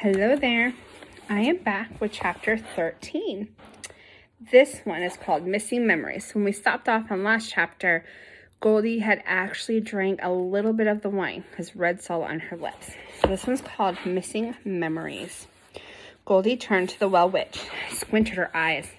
Hello there. I am back with chapter 13. This one is called Missing Memories. When we stopped off on last chapter, Goldie had actually drank a little bit of the wine because Red saw it on her lips. So this one's called Missing Memories. Goldie turned to the well witch, squinted her eyes.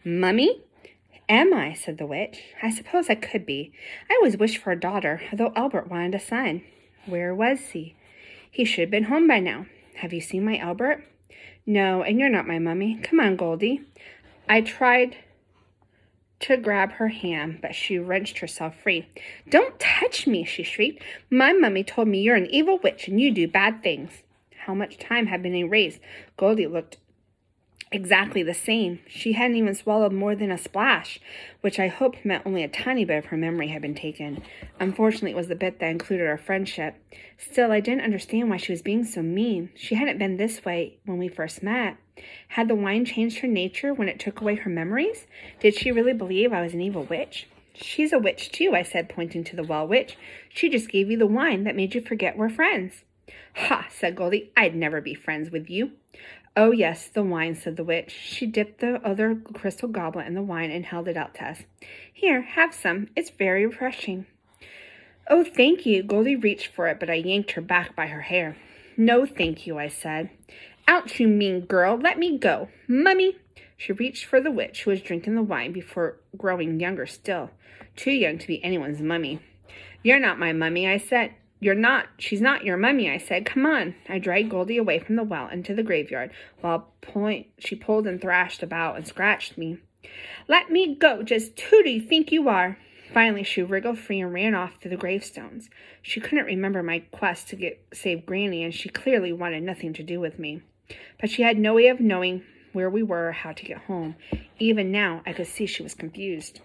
"Mummy? Am I?" said the witch. "I suppose I could be. I always wished for a daughter, though Albert wanted a son." "Where was he?" "He should have been home by now." "Have you seen my Albert?" "No, and you're not my mummy. Come on, Goldie." I tried to grab her hand, but she wrenched herself free. "Don't touch me," she shrieked. "My mummy told me you're an evil witch and you do bad things." How much time had been erased? Goldie looked exactly the same. She hadn't even swallowed more than a splash, which I hoped meant only a tiny bit of her memory had been taken. Unfortunately, it was the bit that included our friendship. Still, I didn't understand why she was being so mean. She hadn't been this way when we first met. Had the wine changed her nature when it took away her memories? Did she really believe I was an evil witch? "She's a witch too," I said, pointing to the well witch. "She just gave you the wine that made you forget we're friends." "Ha," said Goldie, "I'd never be friends with you." "Oh, yes, the wine," said the witch. She dipped the other crystal goblet in the wine and held it out to us. "Here, have some. It's very refreshing." "Oh, thank you." Goldie reached for it, but I yanked her back by her hair. "No, thank you," I said. "Out, you mean girl. Let me go. Mummy." She reached for the witch, who was drinking the wine before growing younger still. Too young to be anyone's mummy. "You're not my mummy," I said. She's not your mummy," I said. "Come on." I dragged Goldie away from the well into the graveyard, while she pulled and thrashed about and scratched me. "Let me go. Just who do you think you are?" Finally, she wriggled free and ran off to the gravestones. She couldn't remember my quest to save Granny, and she clearly wanted nothing to do with me. But she had no way of knowing where we were or how to get home. Even now, I could see she was confused.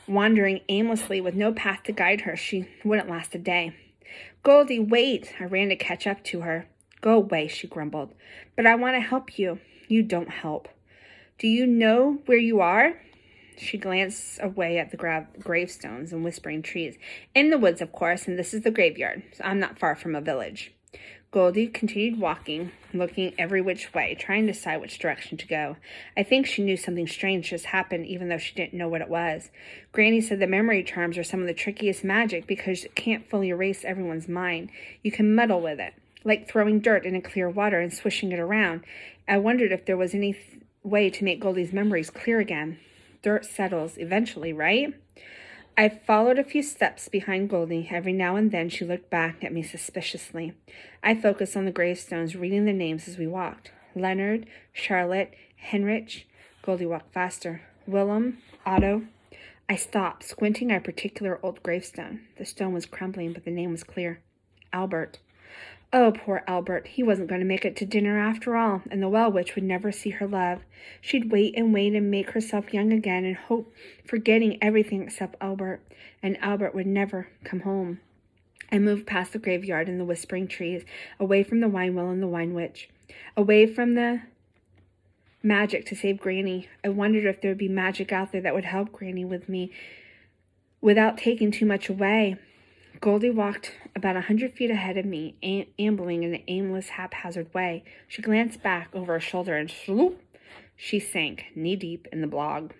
Wandering aimlessly with no path to guide her, she wouldn't last a day. "Goldie, wait!" I ran to catch up to her. "Go away," she grumbled. "But I want to help you." "You don't help." "Do you know where you are?" She glanced away at the gravestones and whispering trees. "In the woods, of course, and this is the graveyard, so I'm not far from a village." Goldie continued walking, looking every which way, trying to decide which direction to go. I think she knew something strange just happened, even though she didn't know what it was. Granny said the memory charms are some of the trickiest magic because it can't fully erase everyone's mind. You can muddle with it, like throwing dirt in a clear water and swishing it around. I wondered if there was any way to make Goldie's memories clear again. Dirt settles eventually, right? I followed a few steps behind Goldie. Every now and then she looked back at me suspiciously. I focused on the gravestones, reading the names as we walked. Leonard, Charlotte, Heinrich. Goldie walked faster. Willem, Otto. I stopped, squinting at a particular old gravestone. The stone was crumbling, but the name was clear. Albert. Oh, poor Albert. He wasn't going to make it to dinner after all, and the well witch would never see her love. She'd wait and make herself young again and hope, forgetting everything except Albert, and Albert would never come home. I moved past the graveyard and the whispering trees, away from the wine well and the wine witch, away from the magic to save Granny. I wondered if there would be magic out there that would help Granny with me without taking too much away. Goldie walked about 100 feet ahead of me, ambling in an aimless, haphazard way. She glanced back over her shoulder and swoop, she sank knee-deep in the bog.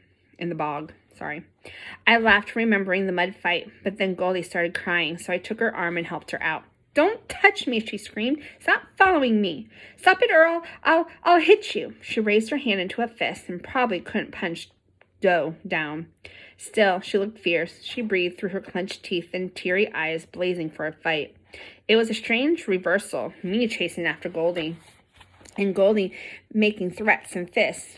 I laughed, remembering the mud fight, but then Goldie started crying, so I took her arm and helped her out. "Don't touch me," she screamed. "Stop following me. Stop it, or I'll hit you." She raised her hand into a fist and probably couldn't punch down. Still, she looked fierce. She breathed through her clenched teeth and teary eyes, blazing for a fight. It was a strange reversal, me chasing after Goldie, and Goldie making threats and fists.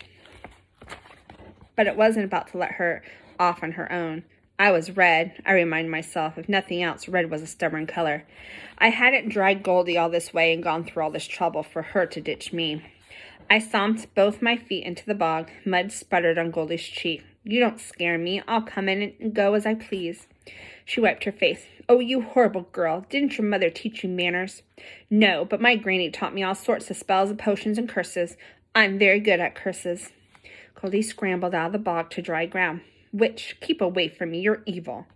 But it wasn't about to let her off on her own. I was red, I reminded myself. If nothing else, red was a stubborn color. I hadn't dragged Goldie all this way and gone through all this trouble for her to ditch me. I stomped both my feet into the bog. Mud sputtered on Goldie's cheek. "You don't scare me. I'll come in and go as I please." She wiped her face. "Oh, you horrible girl. Didn't your mother teach you manners?" "No, but my granny taught me all sorts of spells and potions and curses. I'm very good at curses." Goldie scrambled out of the bog to dry ground. "Witch, keep away from me. You're evil."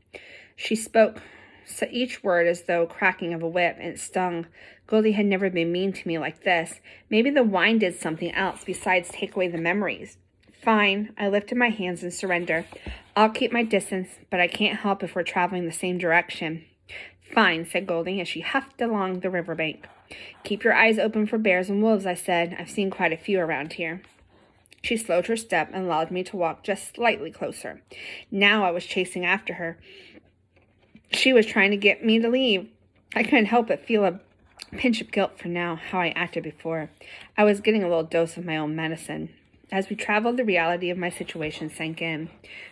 She spoke so each word as though cracking of a whip, and it stung. Goldie had never been mean to me like this. Maybe the wine did something else besides take away the memories. Fine, I lifted my hands in surrender. I'll keep my distance, but I can't help if we're traveling the same direction. Fine, said Goldie as she huffed along the riverbank. Keep your eyes open for bears and wolves, I said. I've seen quite a few around here. She slowed her step and allowed me to walk just slightly closer. Now I was chasing after her. She was trying to get me to leave. I couldn't help but feel a pinch of guilt for how I acted before. I was getting a little dose of my own medicine. As we traveled, the reality of my situation sank in.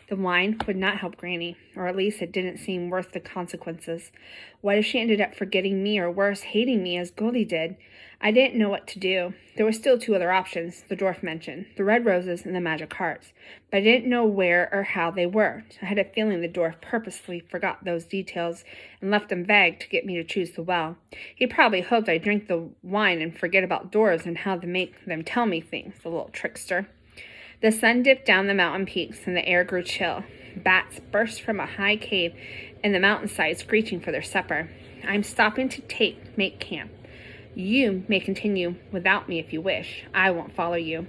The wine would not help Granny, or at least it didn't seem worth the consequences. What if she ended up forgetting me, or worse, hating me as Goldie did? I didn't know what to do. There were still two other options, the dwarf mentioned, the red roses and the magic hearts, but I didn't know where or how they worked. I had a feeling the dwarf purposely forgot those details and left them vague to get me to choose the well. He probably hoped I'd drink the wine and forget about dwarves and how to make them tell me things, the little trickster. The sun dipped down the mountain peaks and the air grew chill. Bats burst from a high cave in the mountainside, screeching for their supper. I'm stopping to make camp. You may continue without me if you wish. I won't follow you.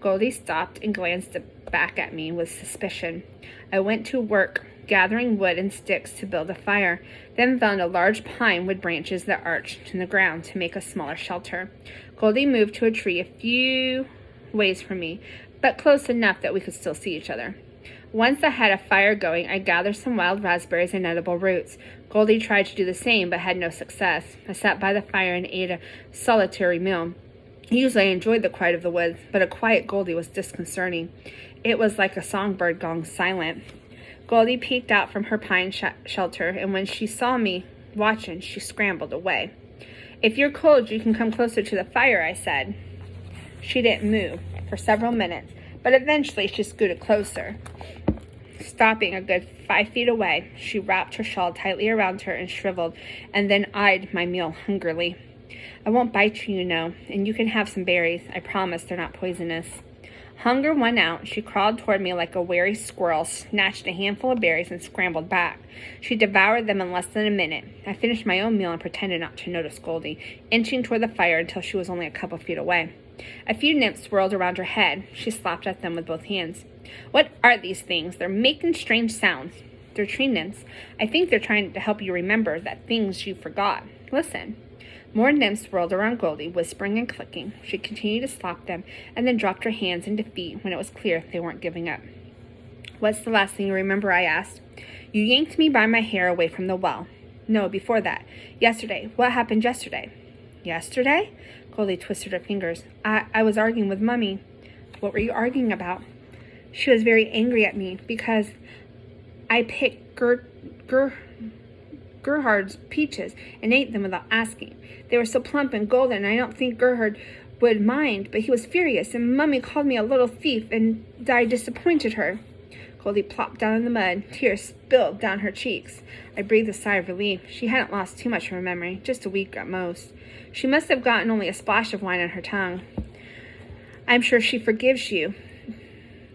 Goldie stopped and glanced back at me with suspicion. I went to work gathering wood and sticks to build a fire, then found a large pine with branches that arched in the ground to make a smaller shelter. Goldie moved to a tree a few ways from me, but close enough that we could still see each other. Once I had a fire going, I gathered some wild raspberries and edible roots. Goldie tried to do the same, but had no success. I sat by the fire and ate a solitary meal. Usually I enjoyed the quiet of the woods, but a quiet Goldie was disconcerting. It was like a songbird gone silent. Goldie peeked out from her pine shelter, and when she saw me watching, she scrambled away. If you're cold, you can come closer to the fire, I said. She didn't move for several minutes, but eventually she scooted closer. Stopping a good 5 feet away, she wrapped her shawl tightly around her and shriveled, and then eyed my meal hungrily. I won't bite you, you know, and you can have some berries. I promise they're not poisonous. Hunger won out. She crawled toward me like a wary squirrel, snatched a handful of berries, and scrambled back. She devoured them in less than a minute. I finished my own meal and pretended not to notice Goldie, inching toward the fire until she was only a couple feet away. A few nymphs swirled around her head. She slapped at them with both hands. What are these things? They're making strange sounds. They're tree nymphs. I think they're trying to help you remember that things you forgot. Listen. More nymphs swirled around Goldie, whispering and clicking. She continued to slap them, and then dropped her hands in defeat when it was clear they weren't giving up. What's the last thing you remember? I asked. You yanked me by my hair away from the well. No, before that. Yesterday. What happened yesterday? Yesterday? Goldie twisted her fingers. I was arguing with Mummy. What were you arguing about? She was very angry at me because I picked Gerhard's peaches and ate them without asking. They were so plump and golden, I don't think Gerhard would mind, but he was furious, and Mummy called me a little thief, and I disappointed her. Goldie plopped down in the mud. Tears spilled down her cheeks. I breathed a sigh of relief. She hadn't lost too much of her memory, just a week at most. She must have gotten only a splash of wine on her tongue. I'm sure she forgives you.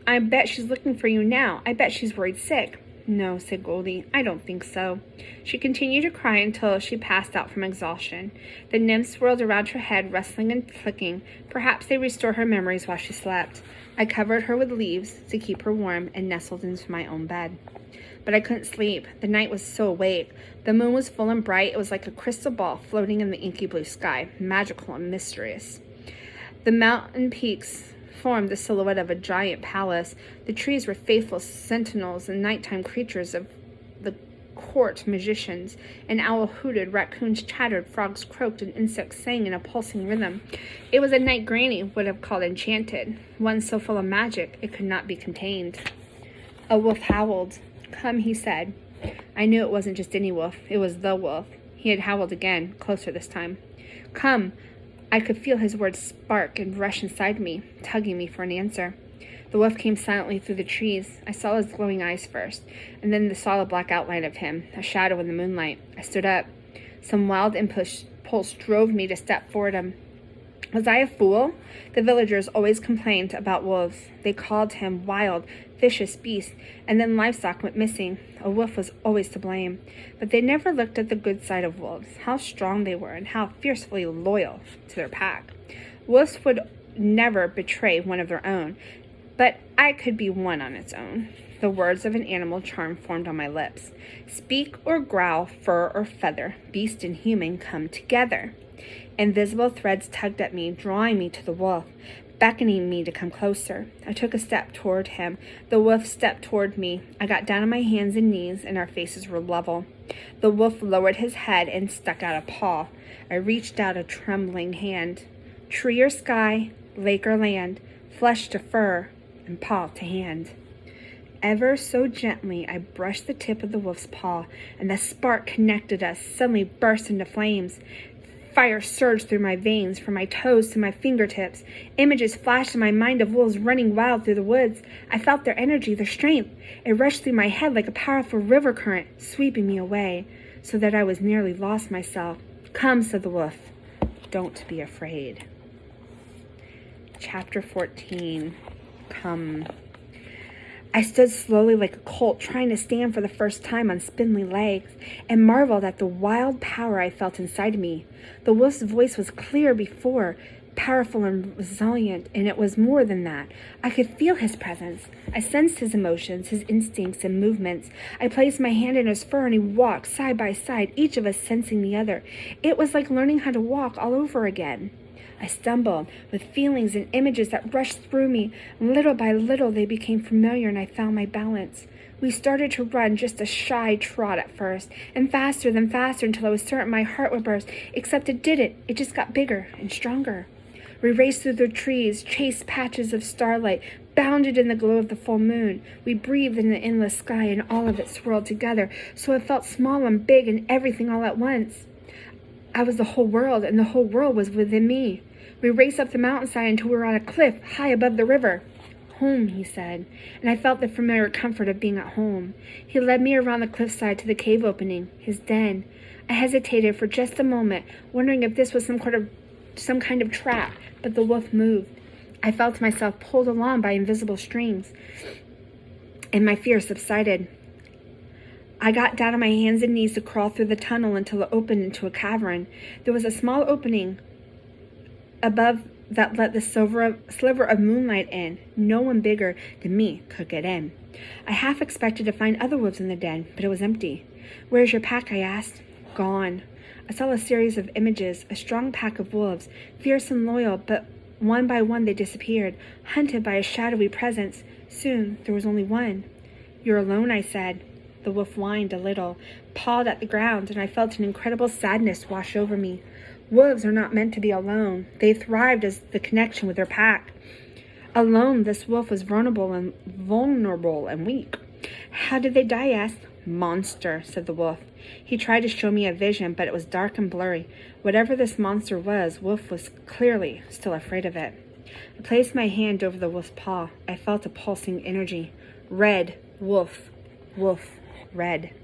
I bet she's looking for you now. I bet she's worried sick. No, said Goldie. I don't think so. She continued to cry until she passed out from exhaustion. The nymphs swirled around her head, rustling and flicking. Perhaps they restored her memories while she slept. I covered her with leaves to keep her warm and nestled into my own bed. But I couldn't sleep. The night was so awake. The moon was full and bright. It was like a crystal ball floating in the inky blue sky, magical and mysterious. The mountain peaks formed the silhouette of a giant palace. The trees were faithful sentinels and nighttime creatures of the court magicians. An owl hooted, raccoons chattered, frogs croaked, and insects sang in a pulsing rhythm. It was a night Granny would have called enchanted, one so full of magic it could not be contained. A wolf howled. Come, he said. I knew it wasn't just any wolf. It was the wolf. He had howled again, closer this time. Come. I could feel his words spark and rush inside me, tugging me for an answer. The wolf came silently through the trees. I saw his glowing eyes first, and then the solid black outline of him, a shadow in the moonlight. I stood up. Some wild impulse drove me to step Was I a fool? The villagers always complained about wolves. They called him wild, vicious beast, and then livestock went missing. A wolf was always to blame. But they never looked at the good side of wolves, how strong they were and how fiercely loyal to their pack. Wolves would never betray one of their own, but I could be one on its own. The words of an animal charm formed on my lips. Speak or growl, fur or feather, beast and human come together. Invisible threads tugged at me, drawing me to the wolf, beckoning me to come closer. I took a step toward him. The wolf stepped toward me. I got down on my hands and knees, and our faces were level. The wolf lowered his head and stuck out a paw. I reached out a trembling hand. Tree or sky, lake or land, flesh to fur, and paw to hand. Ever so gently, I brushed the tip of the wolf's paw, and the spark connected us suddenly burst into flames. Fire surged through my veins, from my toes to my fingertips. Images flashed in my mind of wolves running wild through the woods. I felt their energy, their strength. It rushed through my head like a powerful river current, sweeping me away, so that I was nearly lost myself. Come, said the wolf. Don't be afraid. Chapter 14. Come. I stood slowly like a colt, trying to stand for the first time on spindly legs, and marveled at the wild power I felt inside me. The wolf's voice was clear before, powerful and resilient, and it was more than that. I could feel his presence. I sensed his emotions, his instincts and movements. I placed my hand in his fur, and he walked side by side, each of us sensing the other. It was like learning how to walk all over again. I stumbled, with feelings and images that rushed through me. Little by little, they became familiar, and I found my balance. We started to run, just a shy trot at first, and faster than faster until I was certain my heart would burst, except it didn't. It just got bigger and stronger. We raced through the trees, chased patches of starlight, bounded in the glow of the full moon. We breathed in the endless sky, and all of it swirled together, so I felt small and big and everything all at once. I was the whole world, and the whole world was within me. We raced up the mountainside until we were on a cliff high above the river. Home, he said, and I felt the familiar comfort of being at home. He led me around the cliffside to the cave opening, his den. I hesitated for just a moment, wondering if this was some kind of trap, but the wolf moved. I felt myself pulled along by invisible strings, and my fear subsided. I got down on my hands and knees to crawl through the tunnel until it opened into a cavern. There was a small opening above that let the sliver of moonlight in. No one bigger than me could get in. I half expected to find other wolves in the den, but it was empty. Where's your pack? I asked. Gone. I saw a series of images, a strong pack of wolves, fierce and loyal, but one by one they disappeared, hunted by a shadowy presence. Soon there was only one. You're alone, I said. The wolf whined a little, pawed at the ground, and I felt an incredible sadness wash over me. Wolves are not meant to be alone. They thrived as the connection with their pack. Alone, this wolf was vulnerable and weak. How did they die? I asked. Monster, said the wolf. He tried to show me a vision, but it was dark and blurry. Whatever this monster was, Wolf was clearly still afraid of it. I placed my hand over the wolf's paw. I felt a pulsing energy. Red, wolf, wolf, red.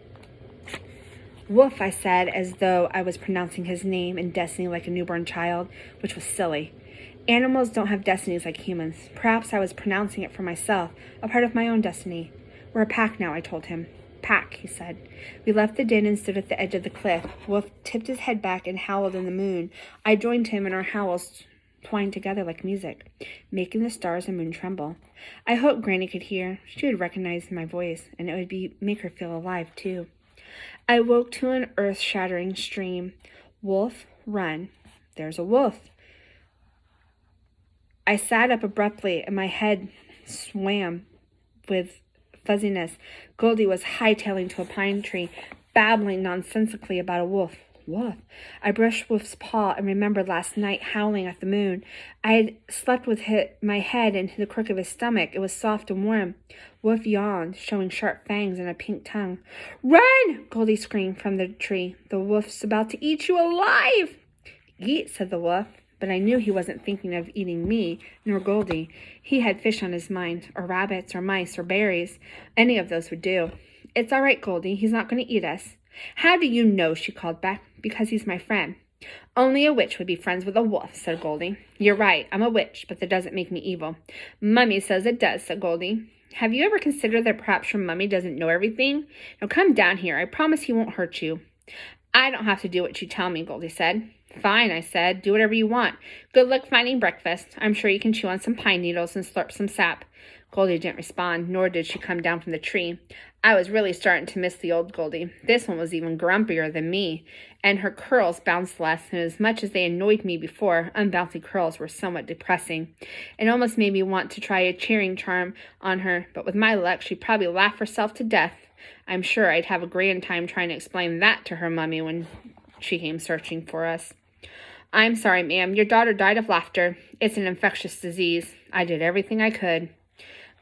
Wolf, I said, as though I was pronouncing his name and destiny like a newborn child, which was silly. Animals don't have destinies like humans. Perhaps I was pronouncing it for myself, a part of my own destiny. We're a pack now, I told him. Pack, he said. We left the den and stood at the edge of the cliff. Wolf tipped his head back and howled in the moon. I joined him, and our howls twined together like music, making the stars and moon tremble. I hoped Granny could hear. She would recognize my voice, and it would make her feel alive, too. I woke to an earth-shattering scream. Wolf, run. There's a wolf. I sat up abruptly, and my head swam with fuzziness. Goldie was hightailing to a pine tree, babbling nonsensically about a wolf. Wolf. I brushed Wolf's paw and remembered last night howling at the moon. I had slept with my head into the crook of his stomach. It was soft and warm. Wolf yawned, showing sharp fangs and a pink tongue. Run! Goldie screamed from the tree. The wolf's about to eat you alive! Eat, said the wolf. But I knew he wasn't thinking of eating me, nor Goldie. He had fish on his mind, or rabbits, or mice, or berries. Any of those would do. It's all right, Goldie. He's not going to eat us. How do you know? She called back. Because he's my friend. Only a witch would be friends with a wolf, said Goldie. You're right, I'm a witch, but that doesn't make me evil. Mummy says it does, said Goldie. Have you ever considered that perhaps your mummy doesn't know everything? Now come down here. I promise he won't hurt you. I don't have to do what you tell me, Goldie said. Fine, I said. Do whatever you want. Good luck finding breakfast. I'm sure you can chew on some pine needles and slurp some sap. Goldie didn't respond, nor did she come down from the tree. I was really starting to miss the old Goldie. This one was even grumpier than me, and her curls bounced less, and as much as they annoyed me before, unbouncy curls were somewhat depressing. It almost made me want to try a cheering charm on her, but with my luck, she'd probably laugh herself to death. I'm sure I'd have a grand time trying to explain that to her mummy when she came searching for us. I'm sorry, ma'am. Your daughter died of laughter. It's an infectious disease. I did everything I could.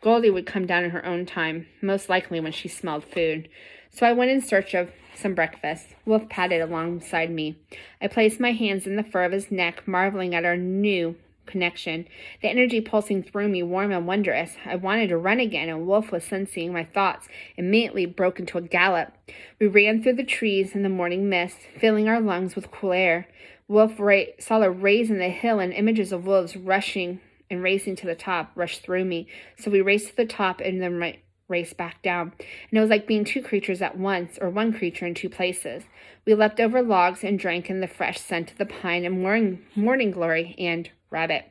Goldie would come down in her own time, most likely when she smelled food. So I went in search of some breakfast. Wolf padded alongside me. I placed my hands in the fur of his neck, marveling at our new connection. The energy pulsing through me, warm and wondrous. I wanted to run again, and Wolf was sensing my thoughts, immediately broke into a gallop. We ran through the trees in the morning mist, filling our lungs with cool air. Wolf saw a raise in the hill, and images of wolves rushing and racing to the top rushed through me. So we raced to the top and then raced back down. And it was like being two creatures at once, or one creature in two places. We leapt over logs and drank in the fresh scent of the pine and morning glory and rabbit.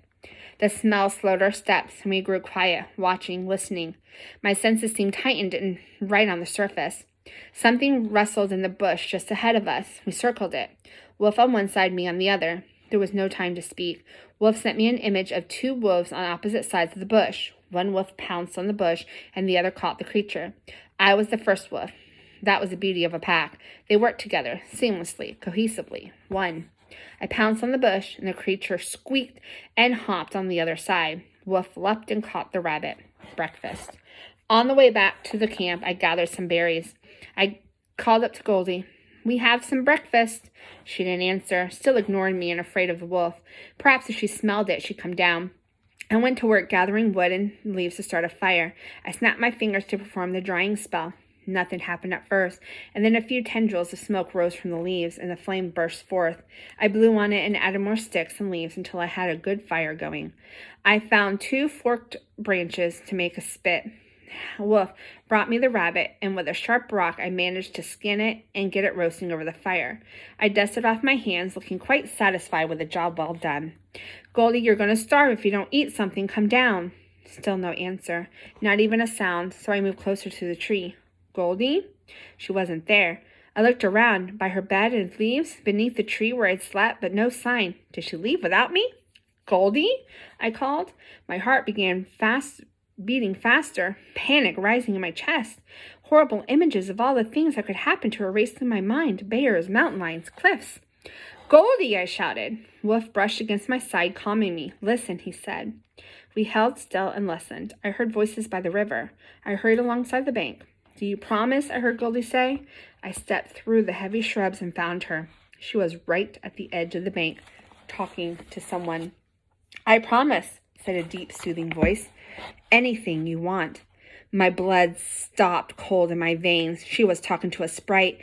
The smell slowed our steps, and we grew quiet, watching, listening. My senses seemed tightened and right on the surface. Something rustled in the bush just ahead of us. We circled it. Wolf on one side, me on the other. There was no time to speak. Wolf sent me an image of two wolves on opposite sides of the bush. One wolf pounced on the bush, and the other caught the creature. I was the first wolf. That was the beauty of a pack. They worked together, seamlessly, cohesively. One. I pounced on the bush, and the creature squeaked and hopped on the other side. Wolf leapt and caught the rabbit. Breakfast. On the way back to the camp, I gathered some berries. I called up to Goldie. We have some breakfast. She didn't answer, still ignoring me and afraid of the wolf. Perhaps if she smelled it, she'd come down. I went to work gathering wood and leaves to start a fire. I snapped my fingers to perform the drying spell. Nothing happened at first, and then a few tendrils of smoke rose from the leaves, and the flame burst forth. I blew on it and added more sticks and leaves until I had a good fire going. I found 2 forked branches to make a spit. Wolf brought me the rabbit, and with a sharp rock I managed to skin it and get it roasting over the fire. I dusted off my hands, looking quite satisfied with the job well done. Goldie, you're going to starve if you don't eat something. Come down. Still no answer, not even a sound, so I moved closer to the tree. Goldie? She wasn't there. I looked around, by her bed and leaves, beneath the tree where I'd slept, but no sign. Did she leave without me? Goldie? I called. My heart began beating faster, panic rising in my chest. Horrible images of all the things that could happen to her raced through my mind. Bears, mountain lions, cliffs. Goldie, I shouted. Wolf brushed against my side, calming me. Listen, he said. We held still and listened. I heard voices by the river. I hurried alongside the bank. Do you promise? I heard Goldie say. I stepped through the heavy shrubs and found her. She was right at the edge of the bank, talking to someone. I promise, said a deep, soothing voice. Anything you want. My blood stopped cold in my veins. She was talking to a sprite,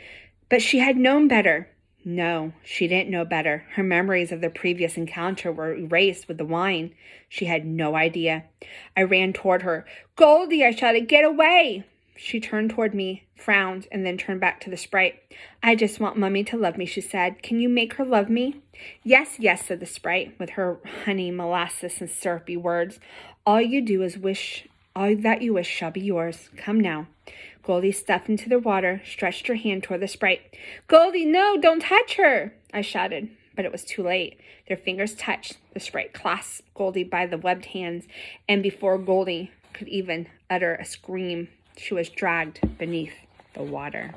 but she had known better. No, she didn't know better. Her memories of the previous encounter were erased with the wine. She had no idea. I ran toward her. Goldie, I shouted, get away! She turned toward me, frowned, and then turned back to the sprite. I just want Mummy to love me, she said. Can you make her love me? Yes, yes, said the sprite, with her honey, molasses, and syrupy words. All that you wish shall be yours. Come now. Goldie stepped into the water, stretched her hand toward the sprite. Goldie, no, don't touch her, I shouted, but it was too late. Their fingers touched. The sprite clasped Goldie by the webbed hands, and before Goldie could even utter a scream, she was dragged beneath the water.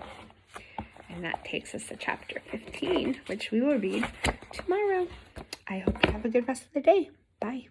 And that takes us to chapter 15, which we will read tomorrow. I hope you have a good rest of the day. Bye.